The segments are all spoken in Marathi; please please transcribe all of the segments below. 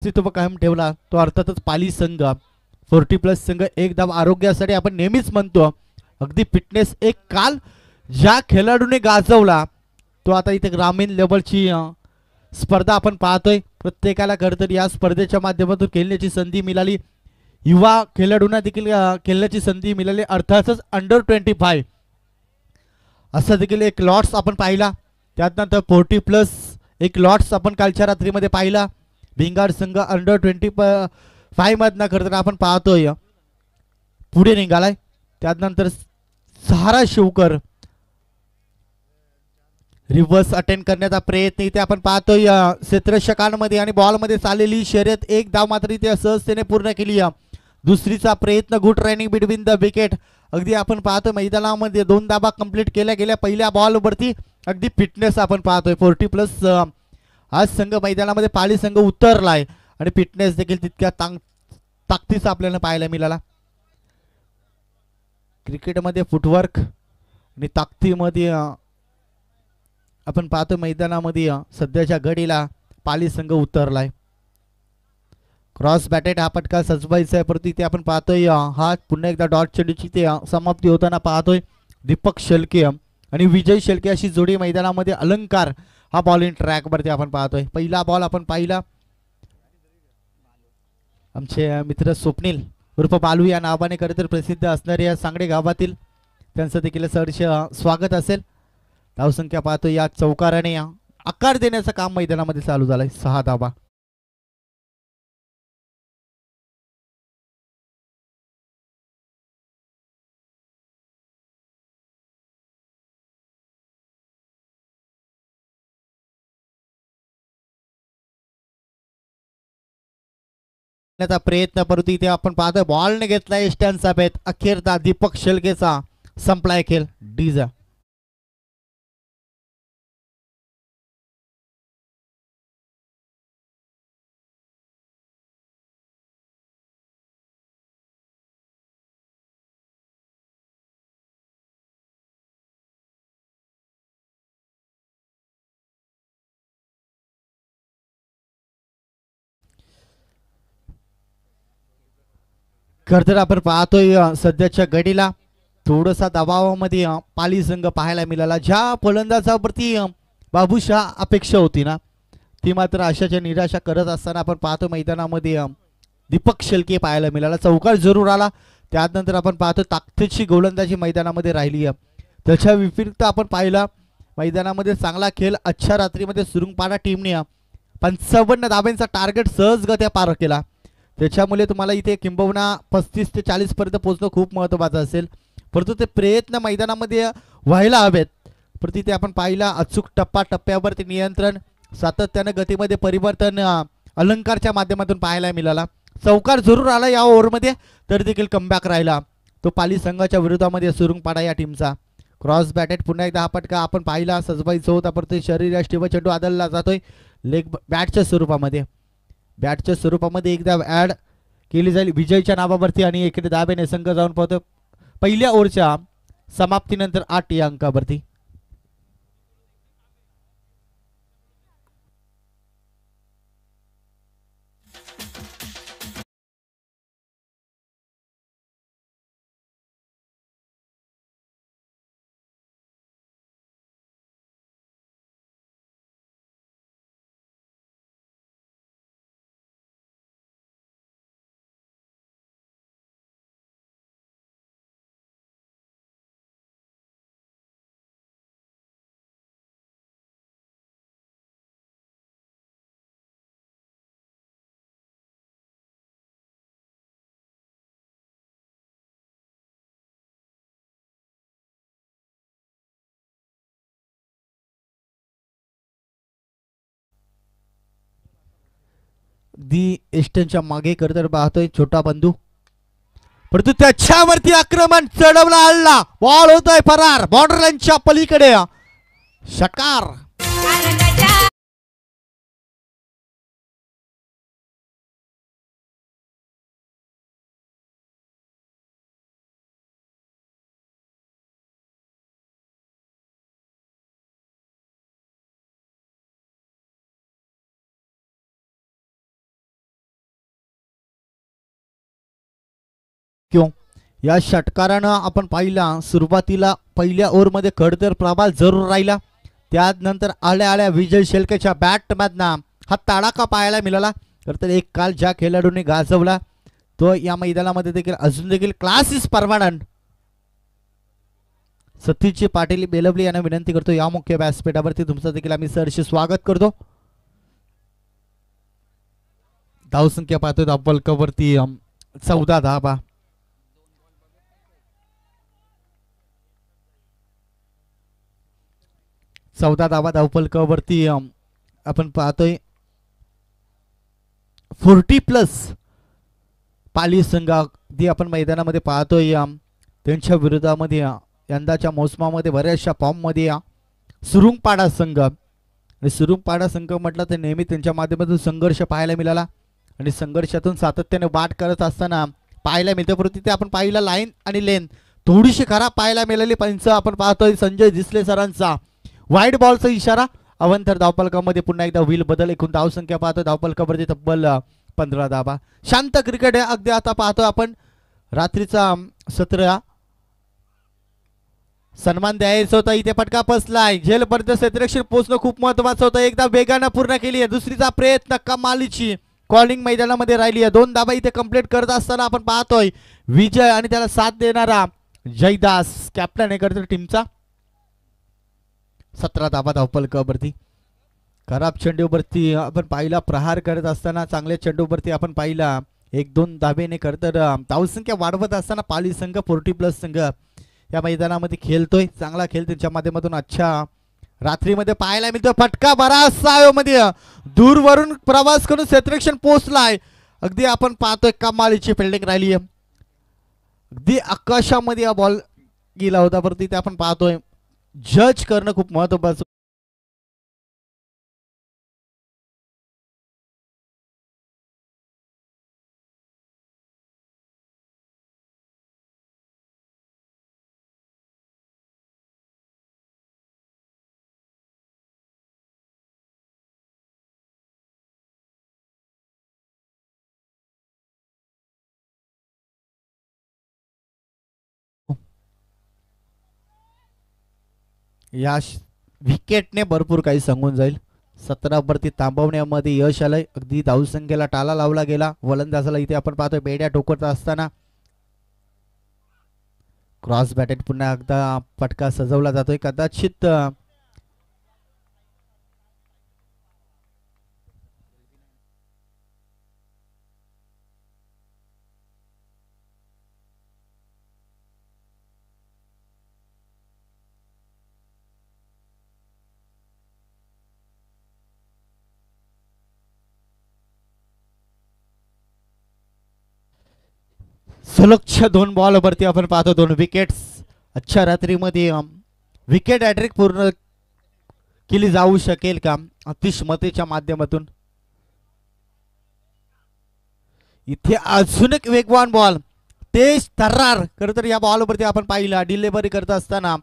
अस्तित्व कायम ठेवला तो अर्थातच पाली संघ 40+ संघ एकदम आरोग्यासाठी आपण नेहमीच म्हणतो अगदी फिटनेस एक काल ज्या खेळाडूने गाजवला तो आता इथे ग्रामीण लेवलची स्पर्धा आपण पाहतोय प्रत्येकाला खरंतर या स्पर्धेच्या माध्यमातून खेळण्याची संधी मिळाली युवा खेळाडूंना देखील खेळण्याची संधी मिळाली अर्थातच अंडर 25 असं देखील एक लॉट्स आपण पाहिला त्यानंतर 40+ एक लॉट्स आपण कालच्या रात्रीमध्ये पाहिला भिंगार संघ अंडर 25 मधनं खरं तर आपण पाहतोय पुढे निघालाय त्यानंतर सहारा शिवकर रिव्हर्स अटेंड करण्याचा प्रयत्न इथे आपण पाहतोय क्षेत्ररक्षकांमध्ये आणि बॉलमध्ये चाललेली शर्यत एक धाव मात्र इथे सहजतेने पूर्ण केली दुसरीचा प्रयत्न good running between the wicket अगदी आपण पाहतोय मैदानामध्ये 2 धावा कंप्लीट केल्या गेल्या पहिल्या बॉलवरती अगदी फिटनेस आपण पाहतोय 40+ आज संघ मैदानामध्ये पाली संघ उतरलाय आणि फिटनेस देखील तितक्या ताकदीचा आपल्याला पाहायला मिळाला क्रिकेटमध्ये फुटवर्क आणि ताकदीमध्ये आपण पाहतो मैदानामध्ये सध्याच्या घडीला पाली संघ उतरलाय क्रॉस बॅटेड हा फटका सजवायचा आहे परंतु इथे आपण पाहतोय हा पुन्हा एकदा डॉट चेंडूची ते समाप्ती होताना पाहतोय दीपक शेळके आणि विजय शेळके अशी जोडी मैदानामध्ये अलंकार हा बॉलिंग ट्रॅक वरती आपण पाहतोय पहिला बॉल आपण पाहिला आमचे मित्र स्वप्नील उर्फ बालू या नावाने खरं तर प्रसिद्ध असणारे या सांगडे गावातील त्यांचं देखील सहर्ष स्वागत असेल धावसंख्या पाहतो या चौकाराने आकार देण्याचं काम मैदानामध्ये चालू झालंय 6 धावा प्रयत्न परंतु इथे आपण पाहतोय बॉलने घेतलाय स्टॅन सभेत अखेरचा दीपक शेळकेचा संपलाय खेळ डीजा खरं तर आपण पाहतोय सध्याच्या घडीला थोडासा दबावामध्ये पाली संघ पाहायला मिळाला ज्या फलंदाजावरती बाबूशाह अपेक्षा होती ना ती मात्र आशाच्या निराशा करत असताना आपण पाहतो मैदानामध्ये दीपक शेळके पाहायला मिळाला चौकार जरूर आला त्यानंतर आपण पाहतो ताकदीची गोलंदाजी मैदानामध्ये राहिली त्याच्या विपरीत आपण पाहिला मैदानामध्ये चांगला खेळ अच्छा रात्रीमध्ये सुरुंगपाडा टीमने 55 धाब्यांचा टार्गेट सहजगत्या पार केला त्याच्यामुळे तुम्हाला इथे किंबहुना 35 ते 40 पर्यंत पोहोचणं खूप महत्त्वाचं असेल परंतु ते प्रयत्न मैदानामध्ये व्हायला हवेत परंतु तिथे आपण पाहिला अचूक टप्पा टप्प्यावरती नियंत्रण सातत्यानं गतीमध्ये परिवर्तन अलंकारच्या माध्यमातून पाहायला मिळाला चौकार जरूर आला या ओव्हरमध्ये तर देखील कमबॅक राहिला तो पाली संघाच्या विरोधामध्ये सुरुंगपाडा या टीमचा क्रॉस बॅटेड पुन्हा एकदा हा फटका आपण पाहिला सजवायचा होता परंतु शरीराष्टीव चेंडू आदलला जातोय लेग बॅटच्या स्वरूपामध्ये एकदा ऍड केली जाईल विजयच्या नावावरती आणि एकडे दाब्याने संघ जाऊन पाहतो पहिल्या ओव्हरच्या समाप्तीनंतर 8 या अंकावरती दी एस्टनच्या मागे करत पाहतोय छोटा बंधू परंतु त्याच्यावरती आक्रमण चढवला हल्ला बॉल होतोय फरार बॉर्डर लाईनच्या पलीकडे षटकार या षटकारानं आपण पाहिला सुरुवातीला पहिल्या ओव्हरमध्ये खडतर प्रभाल जरूर राहिला, त्यानंतर आल्या आल्या विजय शेळकेच्या बॅटमधनं हा तडाखा पाहायला मिळाला. तर एक काल ज्या खेळाडूंनी गाजवला तो या मैदानामध्ये देखील अजून देखील class is permanent. Satish Patil Belavali यांना विनंती करतो या मुख्य व्यासपीठावरती तुमचं देखील आम्ही सहर्ष स्वागत करतो. धावसंख्या पाहतोय धावफलकावरती 14 धावा. धावफलकावरती आपण पाहतोय 40+ पाली संघ अगदी आपण मैदानामध्ये पाहतोय. त्यांच्या विरोधामध्ये यंदाच्या मोसमामध्ये बऱ्याचशा फॉर्ममध्ये सुरुंगपाडा संघ, आणि सुरुंगपाडा संघ म्हटलं तर नेहमी त्यांच्या माध्यमातून संघर्ष पाहायला मिळाला आणि संघर्षातून सातत्याने वाट करत असताना पाहायला मिळते. परंतु तिथे आपण पाहिलं लाईन आणि लेन थोडीशी खराब पाहायला मिळाली. पंच आपण पाहतोय संजय दिसले सरांचा वाईट बॉलचा इशारा. अवंतर धावफलकामध्ये पुन्हा एकदा व्हील बदल. एकूण धावसंख्या पाहतो धावफलकावरती तब्बल 15 धावा. शांत क्रिकेट आहे अगदी. आता पाहतोय आपण रात्रीचा 17 सन्मान द्यायचा होता, इथे फटका बसलाय. झेलपर्यंत क्षेत्ररक्षण पोहोचणं खूप महत्वाचं होतं. एकदा वेगानं पूर्ण केली आहे. दुसरीचा प्रयत्न कमालीची कॉलिंग मैदानामध्ये राहिली आहे. 2 धावा इथे कंप्लीट करत असताना आपण पाहतोय विजय आणि त्याला साथ देणारा जयदास कॅप्टन आहे टीमचा. 17 धावा धावफलकावरती. खराब चेंडूवरती आपण पाहिला प्रहार करत असताना चांगल्या चेंडूवरती आपण पाहिला 1-2 धावेने धावसंख्या वाढवत असताना पाली संघ 40+ संघ या मैदानामध्ये खेळतोय. चांगला खेळ त्यांच्या माध्यमातून अच्छा रात्रीमध्ये पाहायला मिळतो. फटका बराचसा मध्ये दूरवरून प्रवास करून क्षेत्ररक्षण पोहोचलाय. अगदी आपण पाहतोय कमालीची फिल्डिंग राहिली आहे. अगदी आकाशामध्ये हा बॉल गेला होता. परंतु तिथे आपण पाहतोय जज करणं खूप महत्वाचं. या विकेटने भरपूर काही सांगून जाईल. 17 वरती थांबवण्यामध्ये यश आलंय. अगदी धावसंख्येला टाला लावला गेला. वलंदाजाला इथे आपण पाहतोय बेड्या टोकत असताना क्रॉस बॅटेड पुन्हा एकदा फटका सजवला जातोय. कदाचित सलगच्या 2 बॉलवरती आपण पाहतो 2 विकेट्स. अच्छा रात्रीमध्ये विकेट हॅट्रिक पूर्ण केली जाऊ शकेल का अतिश मतेच्या माध्यमातून. इथे अजून एक वेगवान बॉल तेज तर्रार. खरं तर या बॉलवरती आपण पाहिला डिलिव्हरी करत असताना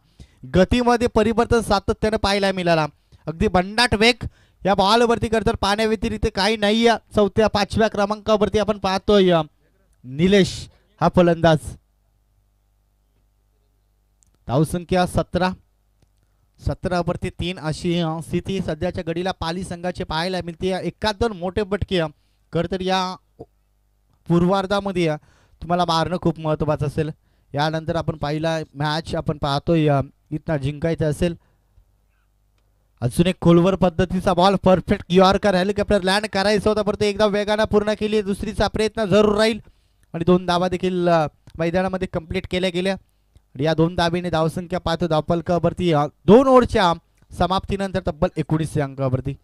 गतीमध्ये परिवर्तन सातत्याने पाहायला मिळाला. अगदी भन्नाट वेग या बॉलवरती खरं तर पाण्याव्यतिरिक्त काही नाही. 4-5व्या क्रमांकावरती आपण पाहतोय निलेश हा फलंदाज. धावसंख्या 17 वरती 3 अशी स्थिती सध्याच्या घडीला पाली संघाचे पाहायला मिळते. 1-2 मोठे फटके खरं तर या पूर्वार्धामध्ये तुम्हाला मारणं खूप महत्वाचं असेल. यानंतर आपण पाहिला मॅच आपण पाहतोय इथं जिंकायचं असेल. अजून एक खोलवर पद्धतीचा ball perfect yorker helicopter land करायचा होता परंतु एकदा वेगाने पूर्ण केली. दुसरीचा प्रयत्न जरूर राहील आणि 2 धावा देखील मैदानामध्ये कंप्लीट केल्या गेल्या. या 2 धावेने धावसंख्या पाहतो धावफलकावरती 2 ओव्हरच्या समाप्तीनंतर तब्बल 19 अंकावरती.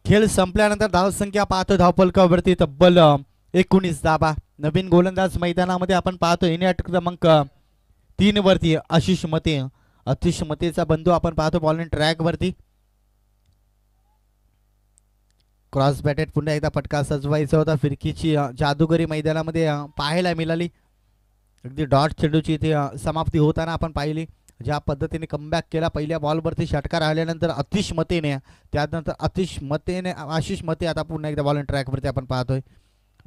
खेळ संपल्यानंतर धावसंख्या पाहतो धावफलकावरती तब्बल 19 धावा. नवीन गोलंदाज मैदानामध्ये आपण पाहतो इनिट क्रमांक 3 वरती आशिष मते. आशिष मतेचा बंधू आपण पाहतो बॉलिंग ट्रॅक वरती. क्रॉस बॅटेड पुन्हा एकदा फटका सजवायचा होता. फिरकीची जादूगरी मैदानामध्ये पाहायला मिळाली. अगदी डॉट चेंडूची इथे समाप्ती होताना आपण पाहिली. ज्या पद्धतीने कमबॅक केला पहिल्या बॉलवरती षटकार आल्यानंतर आतिश मतेने, त्यानंतर आशिष मते आता पुन्हा एकदा बॉलिंग ट्रॅकवरती आपण पाहतोय.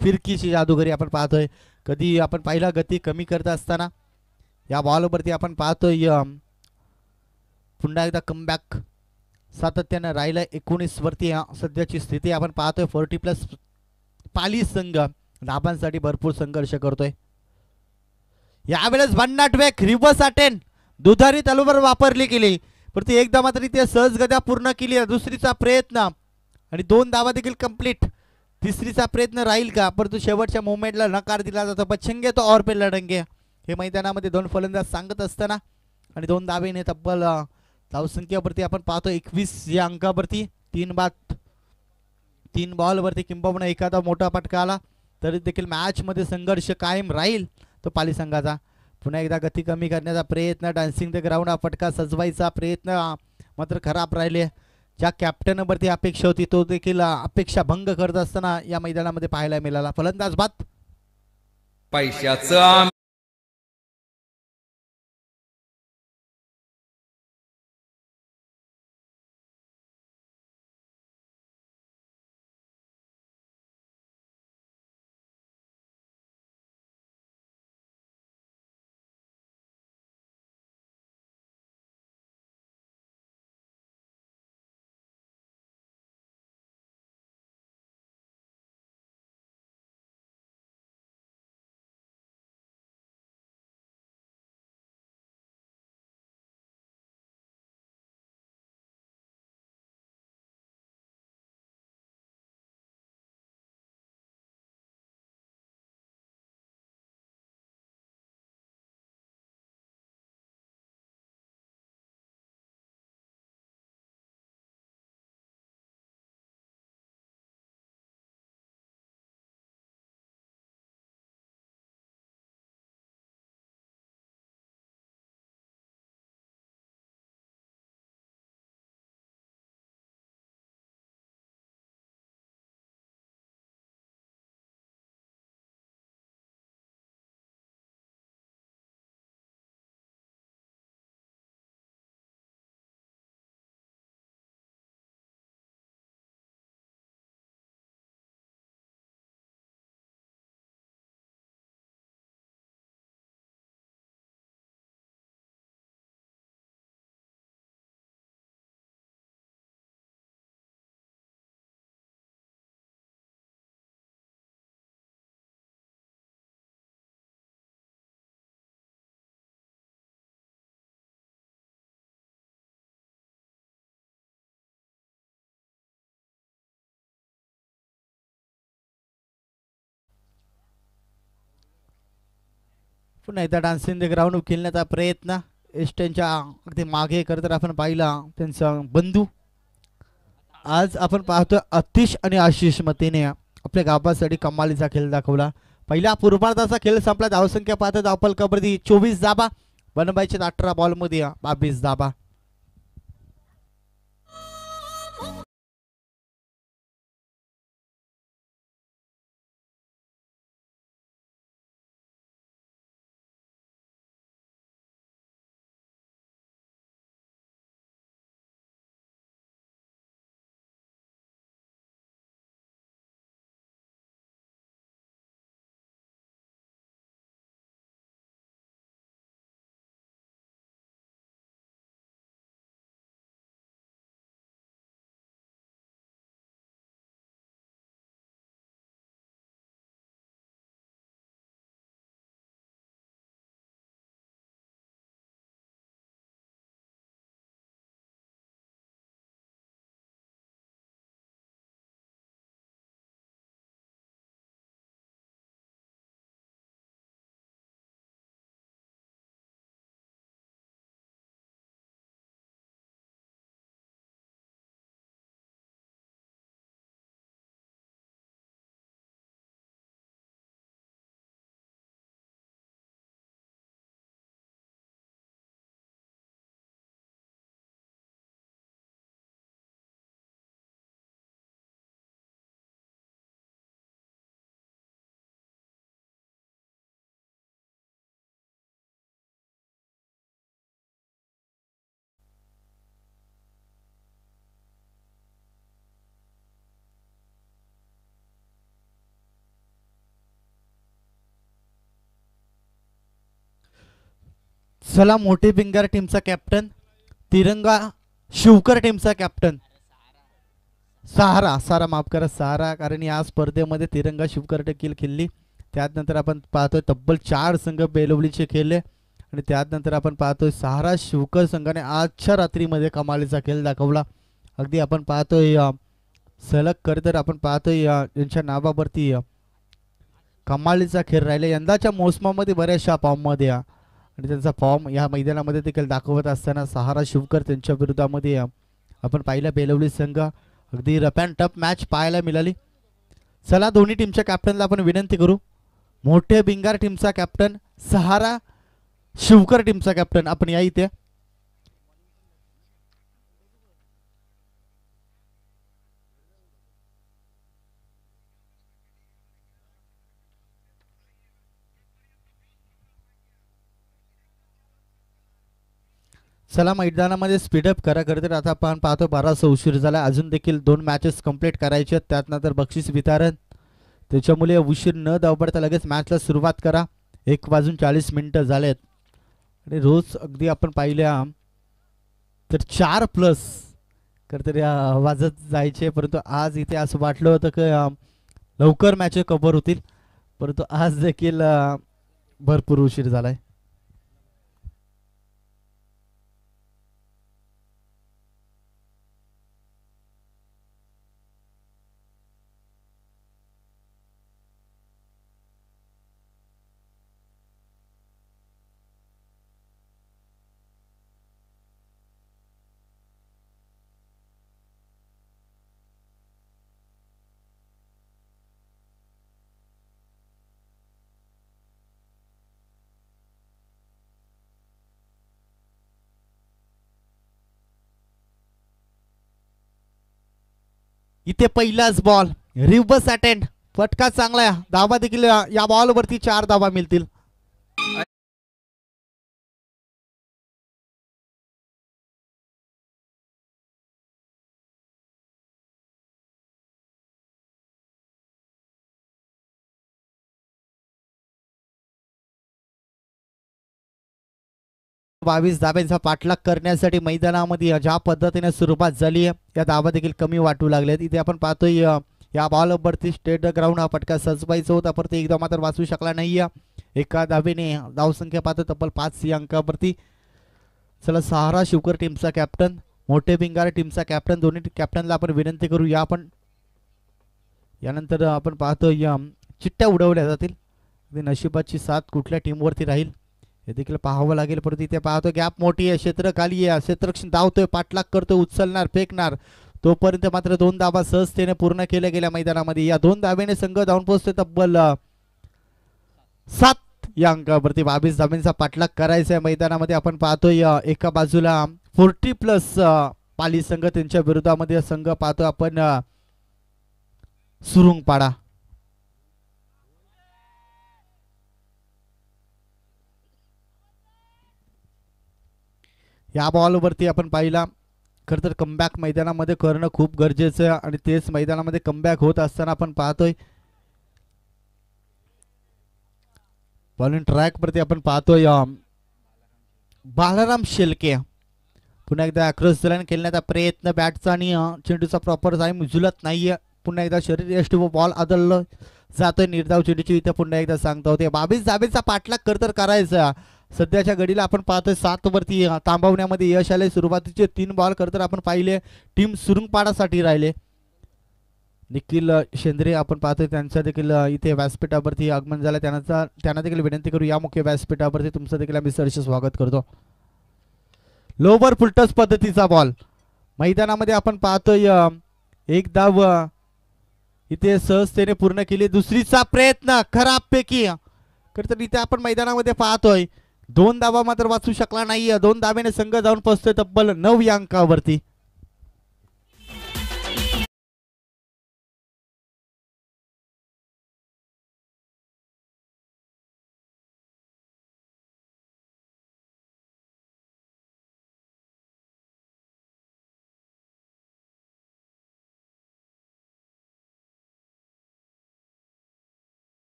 फिरकीची जादूगरी आपण पाहतोय. कधी आपण पहिला गती कमी करत असताना या बॉलवरती आपण पाहतोय पुन्हा एकदा कमबॅक सातत्यानं राहिलं. 19 वरती सध्याची स्थिती आपण पाहतोय. 40+ पाली संघ धाबांसाठी भरपूर संघर्ष करतोय. यावेळेस भन्नाट वेग रिव्हर्स अटेन दुधारी तलवार वापरली गेली, पण ती एकदा मात्र ते सहजगत्या पूर्ण केली. दुसरीचा प्रयत्न आणि 2 धावा देखील कंप्लीट. तिसरीचा प्रयत्न राहील का, परंतु शेवटच्या मोमेंटला नकार दिला जातो. बचेंगे तो और पे लढेंगे हे मैदानामध्ये 2 फलंदाज सांगत असताना आणि 2 धावेने तब्बल धावसंख्येवरती आपण पाहतो 21 या अंकावरती. 3 बॉलवरती किंबहुना एखादा मोठा फटका आला तरी देखील मॅच मध्ये संघर्ष कायम राहील तो पाली संघाचा. पुन्हा एकदा गती कमी करण्याचा प्रयत्न, डान्सिंग द ग्राउंड हा फटका सजवायचा प्रयत्न मात्र खराब राहिले. ज्या कॅप्टनवरती अपेक्षा होती तो देखील अपेक्षा भंग करत असताना या मैदानामध्ये पाहायला मिळाला. फलंदाज बाद पैशाचं पुन्हा एकदा डान्सिंग द ग्राउंड खेळण्याचा प्रयत्न एस्टनच्या अगदी मागे करत आपण पाहिला त्यांचा बंधू. आज आपण पाहतोय आतिश आणि आशिष मतेने आपल्या गावासाठी कमालीचा खेळ दाखवला. पहिल्या पूर्वार्धाचा खेळ संपला. धावसंख्या पाहता धावफलकावरती 24 धाबा, बनवायचे 18 बॉलमध्ये 22 धाबा. चला मोठे पिंगार टीमचा कॅप्टन तिरंगा शिवकर टीमचा कॅप्टन सहारा सारा माफ करा सहारा, कारण या स्पर्धेमध्ये तिरंगा शिवकर देखील खेळली. त्यानंतर आपण पाहतोय तब्बल 4 संघ बेलवलीचे खेळले आणि त्यानंतर आपण पाहतोय सहारा शिवकर संघाने आजच्या रात्रीमध्ये कमालीचा खेळ दाखवला. अगदी आपण पाहतोय सलग कर तर आपण पाहतोय यांच्या नावावरती कमालीचा खेळ राहिले. यंदाच्या मोसमामध्ये बऱ्याचशा फॉर्ममध्ये आणि त्यांचा फॉर्म या मैदानामध्ये देखील दाखवत असताना सहारा शिवकर त्यांच्या विरोधामध्ये आपण पाहिलं बेलवली संघ अगदी रफ अँड टफ मॅच पाहायला मिळाली. चला दोन्ही टीमच्या कॅप्टनला आपण विनंती करू. मोठे बिंगार टीमचा कॅप्टन सहारा शिवकर टीमचा कॅप्टन आपण या इथे. चला मैदानामध्ये स्पीडअप करा करते. आता आपण पाहतो 12 उशीर झाला, अजून देखील 2 मॅचेस कंप्लीट करायचे आहेत. त्यानंतर बक्षीस वितरण, त्याच्यामुळे उशीर न धावपडता लगेच मॅचला सुरुवात करा. 1:40 झालेत आणि रोज अगदी आपण पाहिल्या तर 4+ तर वाजत जायचे, परंतु आज इथे असं वाटलं होतं की लवकर मॅच कव्हर होतील, परंतु आज देखील भरपूर उशीर झालाय. इथे पहिलाच बॉल रिव्हर्स अटेंड, फटका चांगला, धावा देखील या बॉलवरती 4 धावा मिळतील. बावीस धाब्यांचा पाठलाग करण्यासाठी मैदानामध्ये ज्या पद्धतीने सुरुवात झाली आहे या धावा देखील कमी वाटू लागल्यात. इथे आपण पाहतोय या बॉलवरती स्टेट ग्राउंड हा फटका सजवायचा होता, परंतु एकदा मात्र वाचू शकला नाही. एका धावेने धावसंख्या पाहतो तब्बल 5 या अंकावरती. चला सहारा शिवकर टीमचा कॅप्टन मोठे बिंगार टीमचा कॅप्टन, दोन्ही कॅप्टनला आपण विनंती करू या. आपण यानंतर आपण पाहतोय चिट्ट्या उडवल्या जातील. नशिबाची साथ कुठल्या टीमवरती राहील हे देखील पाहावं लागेल. परंतु इथे पाहतो गॅप मोठी आहे, क्षेत्र खाली आहे, क्षेत्ररक्षण धावतोय, पाठलाग करतोय, उचलणार, फेकणार, तोपर्यंत मात्र 2 धावा सहजतेने पूर्ण केल्या गेल्या मैदानामध्ये. या 2 धावेने संघ धावून पोहोचतोय तब्बल 7 या अंकावरती. 22 धाब्यांचा पाठलाग करायचा आहे मैदानामध्ये. आपण पाहतोय एका बाजूला 40+ पाली संघ, त्यांच्या विरोधामध्ये संघ पाहतोय आपण सुरुंगपाडा. या बॉलवरती आपण पाहिला खरं तर कमबॅक मैदानामध्ये करणं खूप गरजेचं आहे आणि तेच मैदानामध्ये कमबॅक होत असताना आपण पाहतोय बॉलिंग ट्रॅक वरती आपण पाहतोय बालाराम शेलके पुन्हा एकदा अक्रॉस द लाईन खेळण्याचा प्रयत्न, बॅटचा आणि चेंडूचा प्रॉपर टाइम झुलत नाहीये. पुन्हा एकदा शरीर यष्टी व बॉल आदळलं जातोय निर्धाव चेंडूची. इथे पुन्हा एकदा सांगता होते 22 धाबेचा पाठलाग करतर करायचा. सध्याच्या घडीला आपण पाहतोय 7 वरती थांबवण्यामध्ये यश आले. सुरुवातीचे 3 बॉल करतर आपण पाहिले टीम सुरुंगपाडासाठी राहिले. निखिल शेंद्रे आपण पाहतोय त्यांचा देखील इथे व्यासपीठावरती आगमन झालं, त्यांना देखील विनंती करू या मुख्य व्यासपीठावरती. तुमचं देखील आम्ही सहर्ष स्वागत करतो. लोवर फुलटस पद्धतीचा बॉल मैदानामध्ये आपण पाहतोय एक धाव इथे सहजतेने पूर्ण केली. दुसरीचा प्रयत्न खराब पैकी तर इथे आपण मैदानामध्ये पाहतोय 2 धावा मात्र वाचू शकला नाहीये. 2 धावेने संघ जाऊन पोहोचतोय तब्बल 9 या अंकावरती.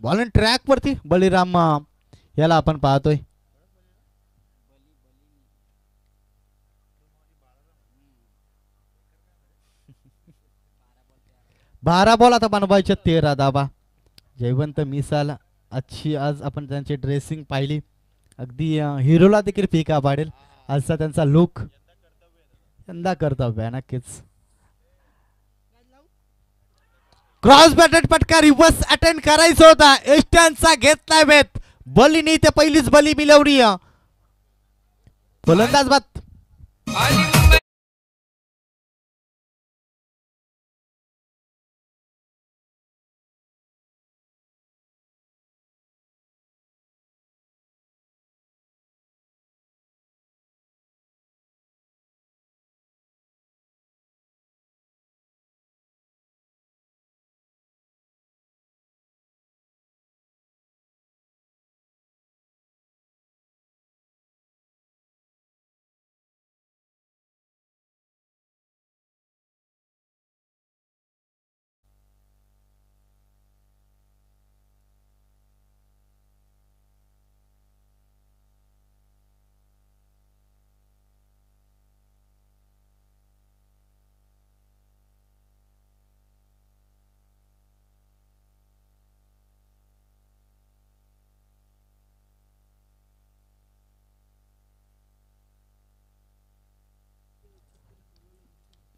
बॉल ट्रॅक वरती बलिराम याला आपण पाहतोय. 12 बॉल आता बनवायचे 13 धाबा. जयवंत मिसाल अच्छी आज आपण त्यांची ड्रेसिंग पाहिली. अगदी हिरोला देखील फिका पाडेल आजचा त्यांचा लुक. यंदा कर्तव्य आहे नक्कीच. क्रॉस बॅटेड फटका रिव्हर्स अटेंड करायचा होता. एस्टनचा घेतला वेत. बलीनी ते पहिलीच बली मिळवली. फलंदाज बाद.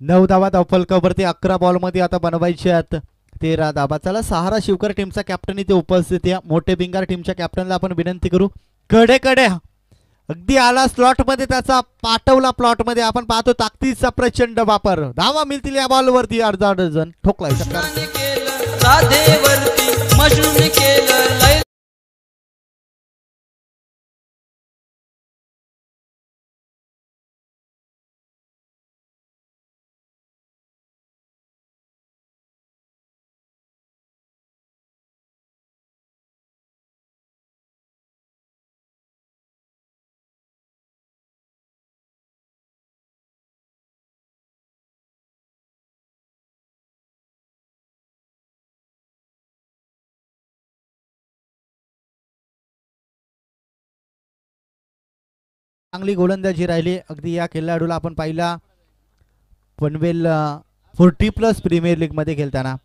नऊ धावा धावफलकावरती 11 बॉल मध्ये आता बनवायचे आहेत 13 धावा. चला सहारा शिवकर टीमचा कॅप्टन इथे उपस्थित आहे. मोठे बिंगार टीमच्या कॅप्टनला आपण विनंती करू. कडे कडे अगदी आला स्लॉट मध्ये त्याचा पाठवला प्लॉट मध्ये. आपण पाहतो ताकदीचा प्रचंड वापर. धावा मिळतील या बॉल वरती. अर्धा डझन ठोकलाय चांगली गोलंदाजी राहिली. अगदी या खेळाडूला आपण पाहिला पनवेल 40+ प्रीमियर लीग मध्ये खेळताना.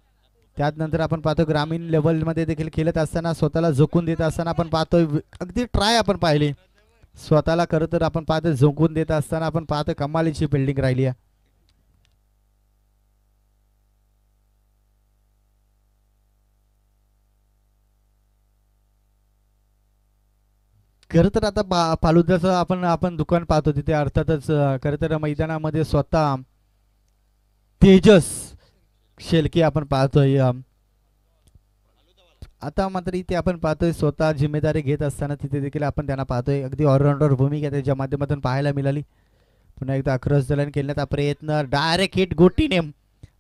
त्यानंतर आपण पाहतो ग्रामीण लेवल मध्ये देखील खेळत असताना स्वतःला झोकून देत असताना आपण पाहतोय. अगदी ट्राय आपण पाहिली स्वतःला. खरं तर आपण पाहतो झोकून देत असताना आपण पाहतो कमालीची बिल्डिंग राहिली आहे. खरं तर आता फालुद्याचं आपण दुकान पाहतो तिथे अर्थातच खरं तर मैदानामध्ये स्वतः तेजस शेलके आपण पाहतोय. आता मात्र इथे आपण पाहतोय स्वतः जिम्मेदारी घेत असताना तिथे देखील आपण त्यांना पाहतोय. अगदी ऑलराऊंडर भूमिका त्याच्या माध्यमातून पाहायला मिळाली. पुन्हा एकदा क्रॉस दलन खेळण्याचा प्रयत्न. डायरेक्ट हिट गोटीने.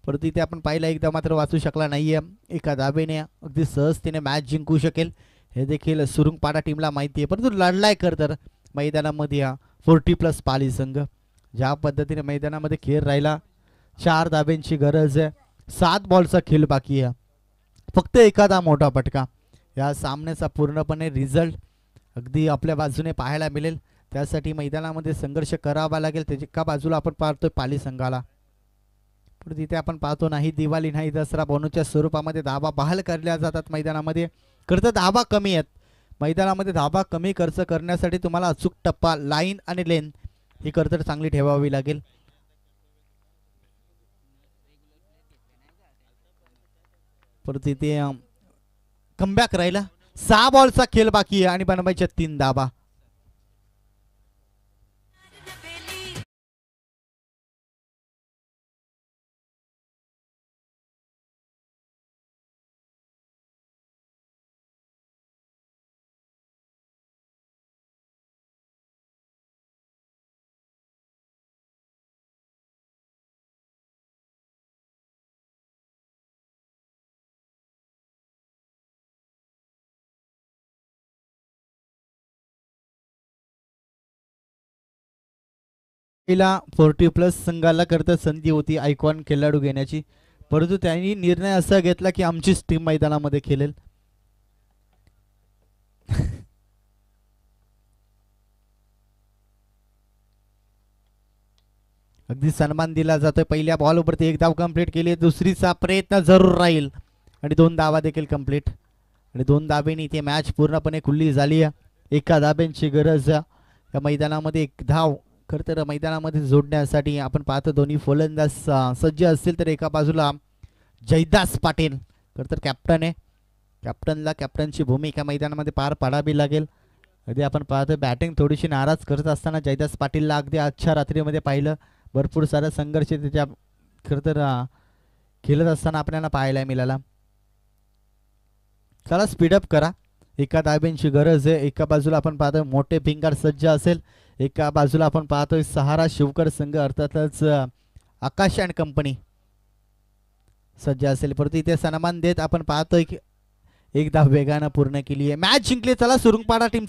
परंतु इथे आपण पाहिला एकदा मात्र वाचू शकला नाहीये. एका धाबेने अगदी सहजतेने मॅच जिंकू शकेल हे देखील सुरुंगपाडा टीमला माहिती आहे. परंतु लढलाय कर तर मैदानामध्ये 40+ पाली संघ ज्या पद्धतीने मैदानामध्ये खेळ राहिला. 4 धाब्यांची गरज आहे. 7 बॉलचा खेळ बाकी आहे. फक्त एखादा मोठा फटका. या सामन्याचा पूर्णपणे रिझल्ट अगदी आपल्या बाजूने पाहायला मिळेल. त्यासाठी मैदानामध्ये संघर्ष करावा लागेल. त्याच्या एका बाजूला आपण पाहतोय पाली संघाला. पण तिथे आपण पाहतो नाही दिवाळी नाही दसरा बोनसच्या स्वरूपामध्ये धाबा बहाल करल्या जातात मैदानामध्ये. खर्च धाबा कमी आहेत मैदानामध्ये. धाबा कमी खर्च करण्यासाठी तुम्हाला अचूक टप्पा लाईन आणि लेन ही खर्च चांगली ठेवावी लागेल. परत इथे कमबॅक राहिला. 6 बॉलचा खेळ बाकी आहे आणि बनवायच्या 3 धाबा. ला 40+ संघाला करता संधी होती आयकॉन खेळाडू घेण्याची. परंतु त्यांनी निर्णय असा घेतला की आमचीच टीम मैदानामध्ये खेळेल. अगदी सन्मान दिला जातोय. पहिल्या बॉलवरती एक धाव कंप्लीट केली, दुसरीचा प्रयत्न जरूर राहील आणि 2 धावा देखील कंप्लीट आणि 2 धाब्यांनी इथे मॅच पूर्णपणे खुल्ली झाली आहे. एका धाब्यांची गरज या मैदानामध्ये. एक धाव खरं तर मैदानामध्ये जोडण्यासाठी आपण पाहतो दोन्ही फलंदाज सज्ज असतील तर एका बाजूला जयदास पाटील खरं तर कॅप्टन आहे. कॅप्टनला कॅप्टनची भूमिका मैदानामध्ये पार पाडावी लागेल. अगदी आपण पाहतो बॅटिंग थोडीशी नाराज करत असताना जयदास पाटीलला अगदी आजच्या रात्रीमध्ये पाहिलं. भरपूर सारा संघर्ष त्याच्या खरं तर खेळत असताना आपल्याला पाहायला मिळाला. चला स्पीडअप करा. एका धाब्यांची गरज आहे. एका बाजूला आपण पाहतोय मोठे भिंगार सज्ज असेल, एका बाजूला आपण पाहतोय सहारा शिवकर संघ अर्थातच आकाश अँड कंपनी सज्ज असेल. परंतु इथे सन्मान देत आपण पाहतोय की एक धाव वेगानं पूर्ण केली आहे. मॅच जिंकली. चला सुरुंगपाडा टीम